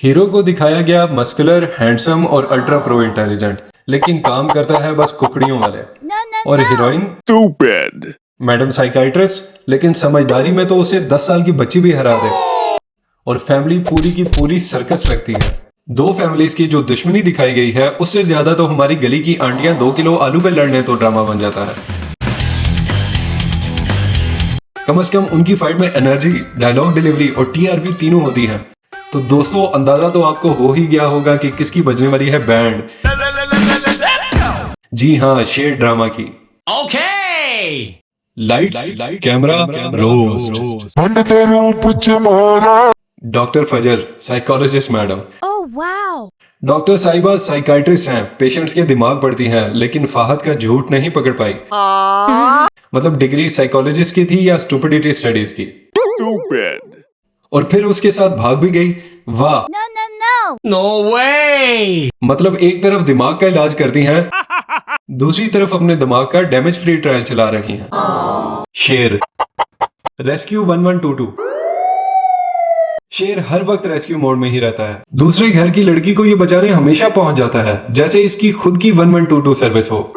Hero को दिखाया गया मस्कुलर, हैंडसम और अल्ट्रा प्रो इंटेलिजेंट, लेकिन काम करता है बस कुकड़ियों वाले। और हीरोइन Stupid. मैडम साइकाइट्रिस्ट, लेकिन समझदारी में तो उसे 10 साल की बच्ची भी हरा दे। और फैमिली पूरी की पूरी सर्कस लगती है। दो फैमिलीज की जो दुश्मनी दिखाई गई है, उससे ज्यादा तो हमारी गली की आंटियां 2 किलो आलू पे लड़ने तो ड्रामा बन जाता है। कम से कम उनकी फाइट में एनर्जी, डायलॉग डिलीवरी और टीआरपी तीनों होती है। तो दोस्तों, अंदाजा तो आपको हो ही गया होगा कि किसकी बजने वाली है बैंड। जी हाँ, शेर ड्रामा की। Lights, camera, roast. डॉक्टर फजर, साइकोलॉजिस्ट मैडम। डॉक्टर साहिबा साइकाइट्रिस्ट हैं, पेशेंट्स के दिमाग पढ़ती हैं, लेकिन फाहद का झूठ नहीं पकड़ पाई। मतलब डिग्री साइकोलॉजिस्ट की थी या स्टुपिडिटी स्टडीज की। Stupid. और फिर उसके साथ भाग भी गई। वाह, No way! मतलब एक तरफ दिमाग का इलाज करती हैं, दूसरी तरफ अपने दिमाग का डैमेज फ्री ट्रायल चला रही हैं। शेर, रेस्क्यू 1122। शेर हर वक्त रेस्क्यू मोड में ही रहता है। दूसरे घर की लड़की को ये बेचारे हमेशा पहुंच जाता है, जैसे इसकी खुद की 1122 सर्विस हो।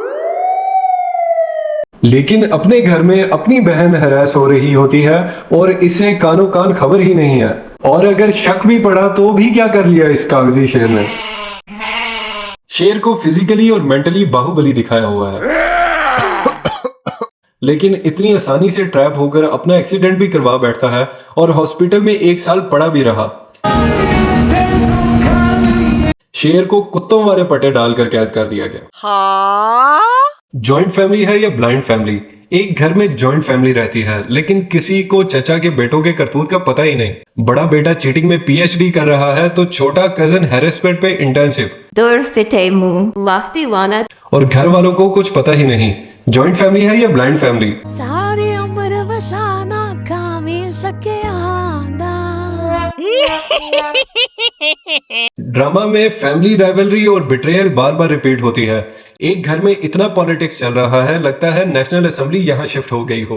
लेकिन अपने घर में अपनी बहन हरास हो रही होती है और इससे कानो कान खबर ही नहीं है। और अगर शक भी पड़ा तो भी क्या कर लिया इस कागजी शेर ने। शेर को फिजिकली और मेंटली बाहुबली दिखाया हुआ है, लेकिन इतनी आसानी से ट्रैप होकर अपना एक्सीडेंट भी करवा बैठता है और हॉस्पिटल में 1 साल पड़ा भी रहा। शेर को कुत्तों वाले पट्टे डालकर कैद कर दिया गया। जॉइंट फैमिली है या ब्लाइंड फैमिली? एक घर में जॉइंट फैमिली रहती है, लेकिन किसी को चचा के बेटों के करतूत का पता ही नहीं। बड़ा बेटा चीटिंग में पीएचडी कर रहा है, तो छोटा कजन हैरेसमेंट पे इंटर्नशिप। और घर वालों को कुछ पता ही नहीं। जॉइंट फैमिली है या ब्लाइंड फैमिली? सारी उम्र बसाना कामी सके आंदा। ड्रामा में फैमिली राइवलरी और बिट्रेयल बार बार रिपीट होती है। एक घर में इतना पॉलिटिक्स चल रहा है, लगता है नेशनल असेंबली यहाँ शिफ्ट हो गई हो।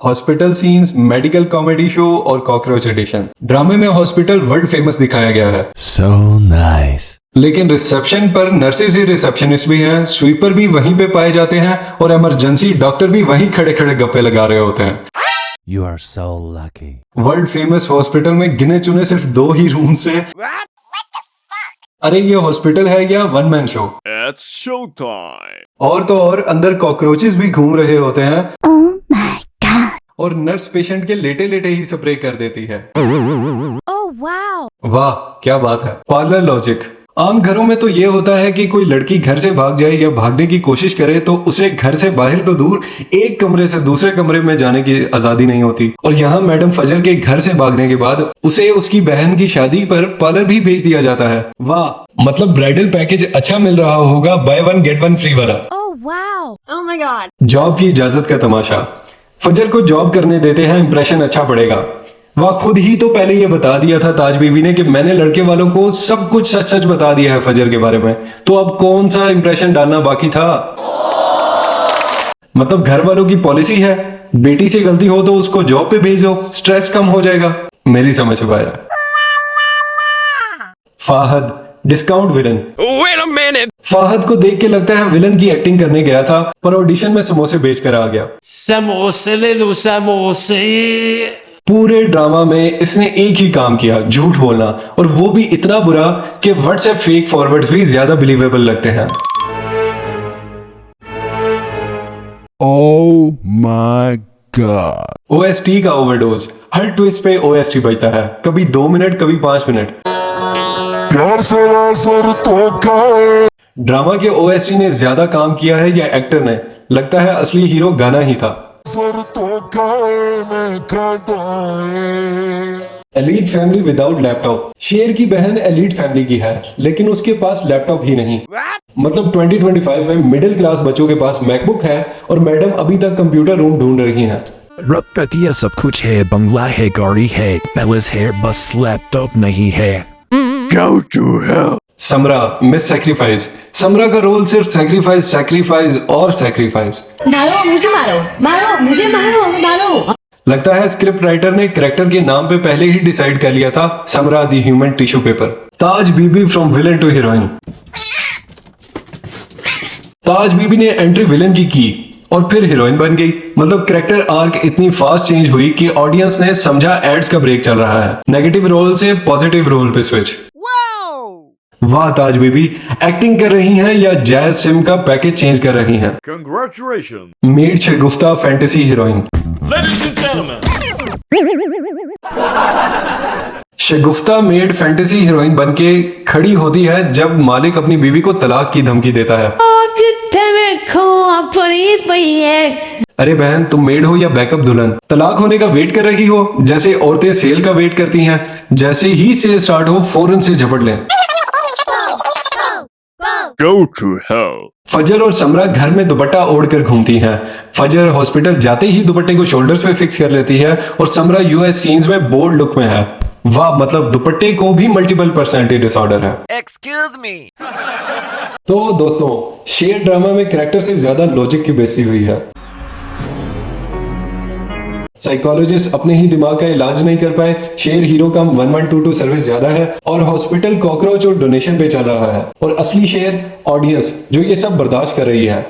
Hospital scenes, medical comedy show और कॉकरोच एडिशन। ड्रामे में हॉस्पिटल वर्ल्ड फेमस दिखाया गया है। So nice. लेकिन रिसेप्शन पर नर्सेज ही रिसेप्शनिस्ट भी हैं, स्वीपर भी वहीं पे पाए जाते हैं और इमरजेंसी डॉक्टर भी वहीं खड़े खड़े गप्पे लगा रहे होते हैं। You are so lucky. World famous hospital में गिने चुने सिर्फ 2 ही रूम से। अरे ये हॉस्पिटल है या one man show? It's showtime. और तो और अंदर कॉकरोचेस भी घूम रहे होते हैं। Oh my god. और नर्स पेशेंट के लेटे लेटे ही स्प्रे कर देती है। Oh wow. वाह, क्या बात है। Parlour logic. आम घरों में तो ये होता है कि कोई लड़की घर से भाग जाए या भागने की कोशिश करे तो उसे घर से बाहर तो दूर, एक कमरे से दूसरे कमरे में जाने की आजादी नहीं होती। और यहाँ मैडम फजर के घर से भागने के बाद उसे उसकी बहन की शादी पर पार्लर भी भेज दिया जाता है। वाह, मतलब ब्राइडल पैकेज अच्छा मिल रहा होगा, बाय 1 गेट 1 फ्री वाला। Oh wow. Oh my god. Job की इजाजत का तमाशा। फजर को जॉब करने देते हैं, इंप्रेशन अच्छा पड़ेगा। वह खुद ही तो पहले ये बता दिया था ताज बीबी ने कि मैंने लड़के वालों को सब कुछ सच सच बता दिया है फजर के बारे में, तो अब कौन सा इंप्रेशन डालना बाकी था। मतलब घर वालों की पॉलिसी है, बेटी से गलती हो तो उसको जॉब पे भेज दो, स्ट्रेस कम हो जाएगा। मेरी समझ से बाहर है। Fahad, discount villain. Wait a minute. Fahad को देख के लगता है विलन की एक्टिंग करने गया था, पर ऑडिशन में समोसे बेचकर आ गया। समोसे ले लो समोसे। पूरे ड्रामा में इसने एक ही काम किया, झूठ बोलना, और वो भी इतना बुरा कि व्हाट्सएप फेक फॉरवर्ड्स भी ज्यादा बिलीवेबल लगते हैं। Oh my god. ओएसटी का ओवरडोज। हर ट्विस्ट पे ओएसटी बजता है, कभी 2 मिनट, कभी 5 मिनट। ड्रामा के ओएसटी ने ज्यादा काम किया है या एक्टर ने? लगता है असली हीरो गाना ही था। Elite family without laptop. शेर की बहन एलीट फैमिली की है, लेकिन उसके पास लैपटॉप ही नहीं। मतलब 2025 में मिडिल क्लास बच्चों के पास मैकबुक है और मैडम अभी तक कंप्यूटर रूम ढूंढ रही हैं। रुपया सब कुछ है, बंगला है, गाड़ी है, पैलेस है, बस लैपटॉप नहीं है। Go to hell. Samara, miss sacrifice. Samara का रोल सिर्फ सैक्रिफाइस, सैक्रिफाइस और सैक्रिफाइस। मारो मुझे मारो, मारो मुझे मारो, मारो। लगता है स्क्रिप्ट राइटर ने कैरेक्टर के नाम पे पहले ही डिसाइड कर लिया था, Samara the human tissue paper. Taj Bibi from villain to heroine. Taj Bibi ने एंट्री विलन की और फिर हीरोइन बन गई। मतलब कैरेक्टर आर्क इतनी फास्ट चेंज हुई कि ऑडियंस ने समझा एड्स का ब्रेक चल रहा है। नेगेटिव रोल से पॉजिटिव रोल पे स्विच। वाह ताज बीबी, एक्टिंग कर रही हैं या जैज सिम का पैकेज चेंज कर रही हैं। Congratulations. Made Shagufta fantasy heroine. Ladies and gentlemen. Shagufta made fantasy heroine बनके खड़ी होती है जब मालिक अपनी बीवी को तलाक की धमकी देता है। अरे बहन, तुम मेड हो या बैकअप दुल्हन? तलाक होने का वेट कर रही हो जैसे औरतें सेल का वेट करती हैं। जैसे ही सेल स्टार्ट हो फौरन से झपट लें। Go to hell. फजर और समरा घर में दुपट्टा ओढ़कर घूमती हैं। फजर हॉस्पिटल जाते ही दुपट्टे को शोल्डर्स पे फिक्स कर लेती है और समरा यूएस सीन्स में बोल्ड लुक में है। वाह, मतलब दुपट्टे को भी मल्टीपल पर्सनैलिटी डिसऑर्डर है। Excuse me. तो दोस्तों, शेर ड्रामा में कैरेक्टर से ज्यादा लॉजिक की बेइज्जती हुई है। साइकोलॉजिस्ट अपने ही दिमाग का इलाज नहीं कर पाए, शेर हीरो का 1122 सर्विस ज्यादा है और हॉस्पिटल कॉकरोच और डोनेशन पे चल रहा है, और असली शेर ऑडियंस जो ये सब बर्दाश्त कर रही है।